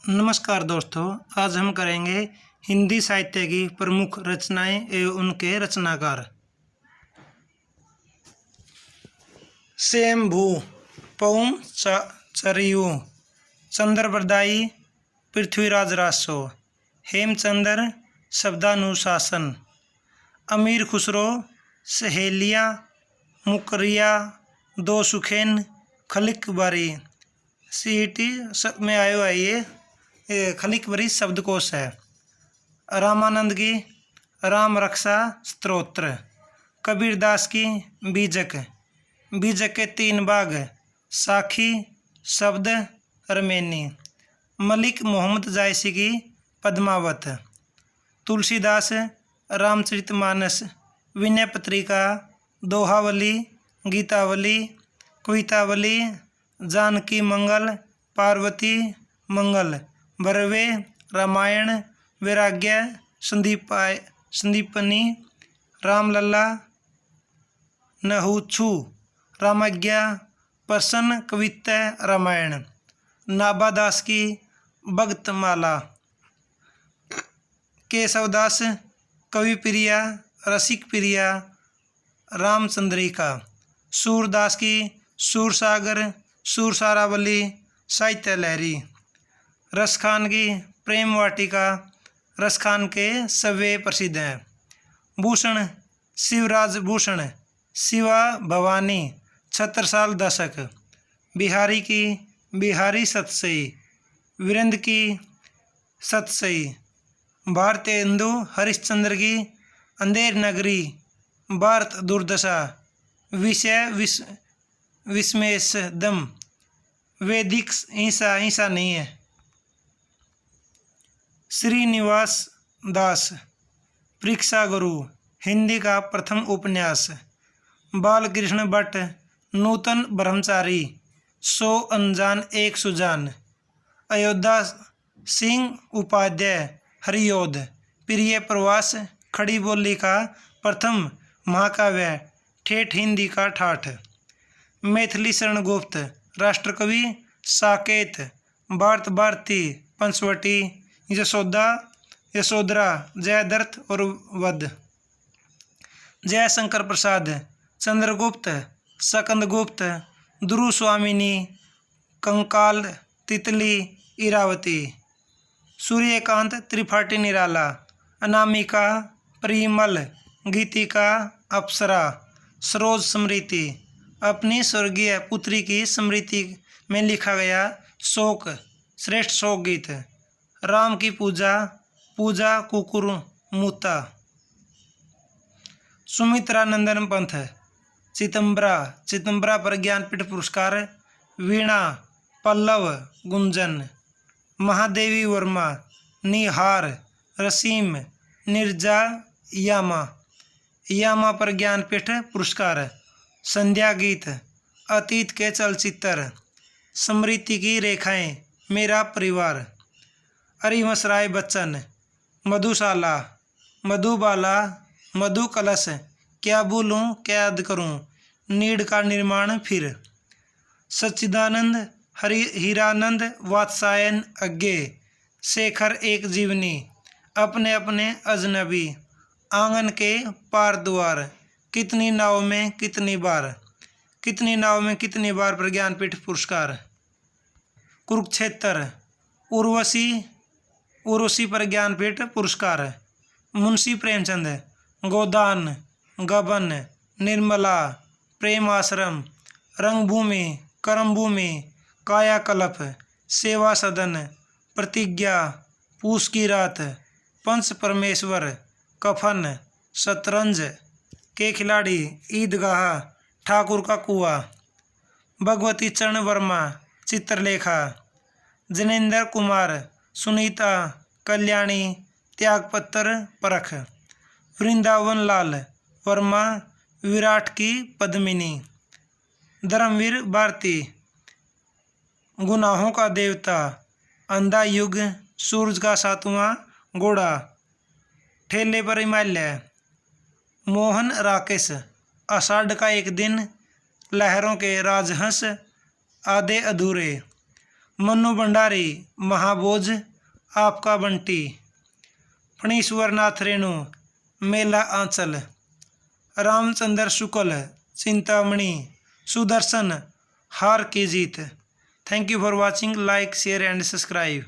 नमस्कार दोस्तों, आज हम करेंगे हिंदी साहित्य की प्रमुख रचनाएं एवं उनके रचनाकार। स्वयंभू, पौम चरियु, चंद्रप्रदायी, पृथ्वीराज रासो, हेमचंद्र, शब्दानुशासन, अमीर खुसरो, सहेलियाँ, मुकरिया, दो सुखेन, खलिक बारी। सीईटी में आयो है ये खलिक बारी शब्दकोश है। रामानंद की राम रक्षा स्तोत्र, कबीरदास की बीजक, बीजक के 3 भाग, साखी, शब्द, रमेनी, मलिक मोहम्मद जायसी की पद्मावत, तुलसीदास रामचरितमानस, विनय पत्रिका, दोहावली, गीतावली, कवितावली, जानकी मंगल, पार्वती मंगल, भरवे, रामायण, वैराग्य, संदीपनी, रामलला, नहुछु, रामज्ञा, प्रसन्न कविता, रामायण, नाभादास की भक्तमाला, केशवदास कविप्रिया, रसिक प्रिया, रामचंद्रिका, सूरदास की सूरसागर, सूरसारावली, साहित्य लहरी, रसखान की प्रेम वाटिका, रसखान के सवे प्रसिद्ध हैं। भूषण शिवराज भूषण, शिवा भवानी, छत्रसाल दशक, बिहारी की बिहारी सतसई, वीरेंद्र की सतसई, भारतेंदु हरिश्चंद्र की अंधेर नगरी, भारत दुर्दशा, विषय विस्मेशदम, वैदिक हिंसा नहीं है। श्रीनिवास दास, परीक्षा गुरु, हिंदी का प्रथम उपन्यास, बालकृष्ण भट्ट, नूतन ब्रह्मचारी, 100 अनजान एक सुजान, अयोध्या सिंह उपाध्याय, हरियोध, प्रिय प्रवास, खड़ी बोली का प्रथम महाकाव्य, ठेठ हिंदी का ठाठ, मैथिली शरण गुप्त, राष्ट्रकवि, साकेत, भारत भारती, पंचवटी, यशोधरा, जयद्रथ और वध, जयशंकर प्रसाद, चंद्रगुप्त, सकंदगुप्त, ध्रुव स्वामिनी, कंकाल, तितली, इरावती, सूर्यकांत त्रिपाठी निराला, अनामिका, परिमल, गीतिका, अप्सरा, सरोज स्मृति, अपनी स्वर्गीय पुत्री की स्मृति में लिखा गया शोक, श्रेष्ठ शोक गीत, राम की पूजा, पूजा कुकुरमुता, सुमित्रानंदन पंथ, चितंबरा पर ज्ञानपीठ पुरस्कार, वीणा, पल्लव, गुंजन, महादेवी वर्मा, निहार, रसीम, निर्जा, यामा पर ज्ञानपीठ पुरस्कार, संध्या गीत, अतीत के चलचित्र, स्मृति की रेखाएं, मेरा परिवार, हरिवंश राय बच्चन, मधुशाला, मधुबाला, मधु कलश, क्या भूलूं क्या याद करूं, नीड का निर्माण फिर, सच्चिदानंद, हीरानंद, वात्सायन, अज्ञे, शेखर एक जीवनी, अपने अपने अजनबी, आंगन के पार द्वार, कितनी नाव में कितनी बार पर ज्ञानपीठ पुरस्कार, कुरुक्षेत्र, उर्वशी पर ज्ञानपीठ पुरस्कार, मुंशी प्रेमचंद, गोदान, गबन, निर्मला, प्रेम आश्रम, रंगभूमि, कर्मभूमि, कायाकल्प, सेवा सदन, प्रतिज्ञा, पूस की रात, पंच परमेश्वर, कफन, शतरंज के खिलाड़ी, ईदगाह, ठाकुर का कुआं, भगवती चरण वर्मा, चित्रलेखा, जनेंद्र कुमार, सुनीता, कल्याणी, त्यागपत्र, परख, वृंदावन लाल वर्मा, विराट की पद्मिनी, धर्मवीर भारती, गुनाहों का देवता, अंधा युग, सूरज का 7वां घोड़ा, ठेले पर हिमालय, मोहन राकेश, आषाढ़ का एक दिन, लहरों के राजहंस, आधे अधूरे, मन्नू भंडारी महाभोज आपका बंटी। फणीश्वर नाथ रेणु मेला आंचल। रामचंद्र शुक्ल चिंतामणि। सुदर्शन हार की जीत। Thank you for watching. Like share and subscribe.